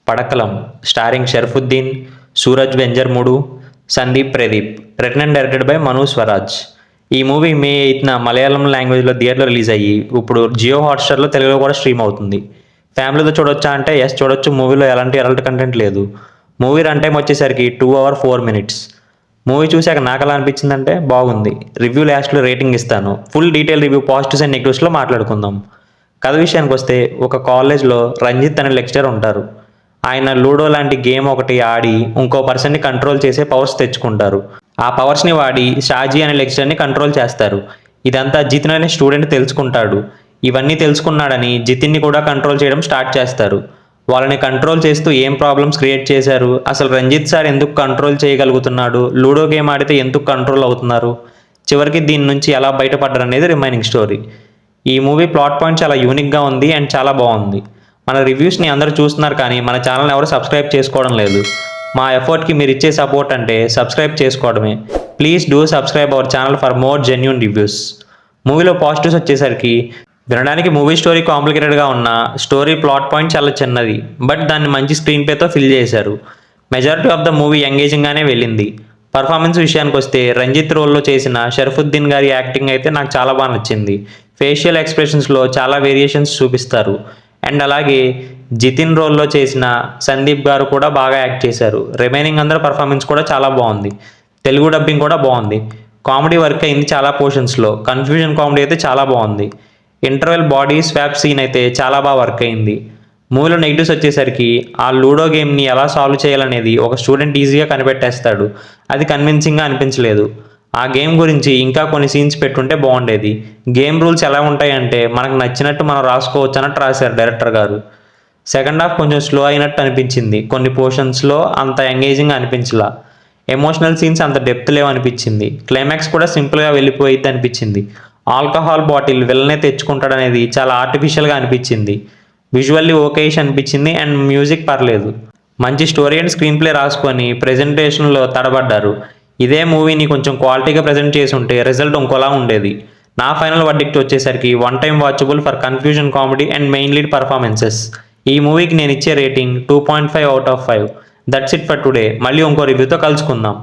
పడకలం starring Sharafuddin, Suraj Venjaramoodu, Sandeep Pradeep. Written and directed by Manu Swaraj. ఈ movie మే 8న మలయాళం లాంగ్వేజ్లో థియేటర్లో రిలీజ్ అయ్యి ఇప్పుడు జియో హాట్స్టార్లో తెలుగులో కూడా స్ట్రీమ్ అవుతుంది. ఫ్యామిలీతో చూడొచ్చా అంటే ఎస్ చూడొచ్చు. మూవీలో ఎలాంటి అడల్ట్ కంటెంట్ లేదు. మూవీ రన్ టైం వచ్చేసరికి 2 hours 4 minutes. మూవీ చూశాక నాకు ఎలా అనిపించిందంటే బాగుంది. రివ్యూ లాస్ట్లో రేటింగ్ ఇస్తాను. Full detail review positives and నెగిటివ్స్లో మాట్లాడుకుందాం. కథ విషయానికి వస్తే ఒక కాలేజ్లో రంజిత్ అనే లెక్చరర్ ఉంటారు. ఆయన లూడో లాంటి గేమ్ ఒకటి ఆడి ఇంకో పర్సన్ని కంట్రోల్ చేసే పవర్స్ తెచ్చుకుంటారు. ఆ పవర్స్ని వాడి షాజీ అనే లెక్చరర్ని కంట్రోల్ చేస్తారు. ఇదంతా జితిన్ అనే స్టూడెంట్ తెలుసుకుంటాడు. ఇవన్నీ తెలుసుకున్నాడని జితిన్ని కూడా కంట్రోల్ చేయడం స్టార్ట్ చేస్తారు. వాళ్ళని కంట్రోల్ చేస్తూ ఏం ప్రాబ్లమ్స్ క్రియేట్ చేశారు, అసలు రంజిత్ సార్ ఎందుకు కంట్రోల్ చేయగలుగుతున్నాడు, లూడో గేమ్ ఆడితే ఎందుకు కంట్రోల్ అవుతున్నారు, చివరికి దీని నుంచి ఎలా బయటపడ్డారు అనేది రిమైనింగ్ స్టోరీ. ఈ మూవీ ప్లాట్ పాయింట్ చాలా యూనిక్గా ఉంది అండ్ చాలా బాగుంది. మన రివ్యూస్ని అందరూ చూస్తున్నారు కానీ మన ఛానల్ని ఎవరు సబ్స్క్రైబ్ చేసుకోవడం లేదు. మా ఎఫర్ట్కి మీరు ఇచ్చే సపోర్ట్ అంటే సబ్స్క్రైబ్ చేసుకోవడమే. Please do subscribe our channel for more genuine reviews. మూవీలో పాజిటివ్స్ వచ్చేసరికి వినడానికి మూవీ స్టోరీ కాంప్లికేటెడ్గా ఉన్న స్టోరీ ప్లాట్ పాయింట్ చాలా చిన్నది, బట్ దాన్ని మంచి స్క్రీన్ ప్లేతో ఫిల్ చేశారు. మెజారిటీ ఆఫ్ ద మూవీ ఎంగేజింగ్గానే వెళ్ళింది. పర్ఫార్మెన్స్ విషయానికి వస్తే రంజిత్ రోల్లో చేసిన షరఫుద్దీన్ గారి యాక్టింగ్ అయితే నాకు చాలా బాగా నచ్చింది. ఫేషియల్ ఎక్స్ప్రెషన్స్లో చాలా వేరియేషన్స్ చూపిస్తారు. అండ్ అలాగే జితిన్ రోల్లో చేసిన సందీప్ గారు కూడా బాగా యాక్ట్ చేశారు. రిమైనింగ్ అందరూ పర్ఫార్మెన్స్ కూడా చాలా బాగుంది. తెలుగు డబ్బింగ్ కూడా బాగుంది. కామెడీ వర్క్ అయింది చాలా పోర్షన్స్లో. కన్ఫ్యూజన్ కామెడీ అయితే చాలా బాగుంది. ఇంటర్వెల్ బాడీ స్వాప్ సీన్ అయితే చాలా బాగా వర్క్ అయింది. మూవీలో నెగిటివ్స్ వచ్చేసరికి ఆ లూడో గేమ్ని ఎలా సాల్వ్ చేయాలనేది ఒక స్టూడెంట్ ఈజీగా కనిపెట్టేస్తాడు. అది కన్విన్సింగ్గా అనిపించలేదు. ఆ గేమ్ గురించి ఇంకా కొన్ని సీన్స్ పెట్టుంటే బాగుండేది. గేమ్ రూల్స్ ఎలా ఉంటాయంటే మనకు నచ్చినట్టు మనం రాసుకోవచ్చు అన్నట్టు రాశారు డైరెక్టర్ గారు. సెకండ్ హాఫ్ కొంచెం స్లో అయినట్టు అనిపించింది. కొన్ని పోర్షన్స్లో అంత ఎంగేజింగ్ అనిపించలా. ఎమోషనల్ సీన్స్ అంత డెప్త్ లేవు అనిపించింది. క్లైమాక్స్ కూడా సింపుల్గా వెళ్ళిపోయిద్ది అనిపించింది. ఆల్కహాల్ బాటిల్ విల్లనే తెచ్చుకుంటాడనేది చాలా ఆర్టిఫిషియల్గా అనిపించింది. విజువల్లీ ఓకేష్ అనిపించింది అండ్ మ్యూజిక్ పర్లేదు. మంచి స్టోరీ అండ్ స్క్రీన్ ప్లే రాసుకొని ప్రెజెంటేషన్లో తడబడ్డారు. ఇదే మూవీని కొంచెం క్వాలిటీగా ప్రజెంట్ చేసి ఉంటే రిజల్ట్ ఇంకోలా ఉండేది. నా ఫైనల్ వర్డిక్ట్ వచ్చేసరికి 1 time watchable for confusion comedy and main lead performances. ఈ మూవీకి నేను ఇచ్చే rating 2.5 out of 5. That's it for today. మళ్ళీ ఇంకో రివ్యూతో కలుసుకుందాం.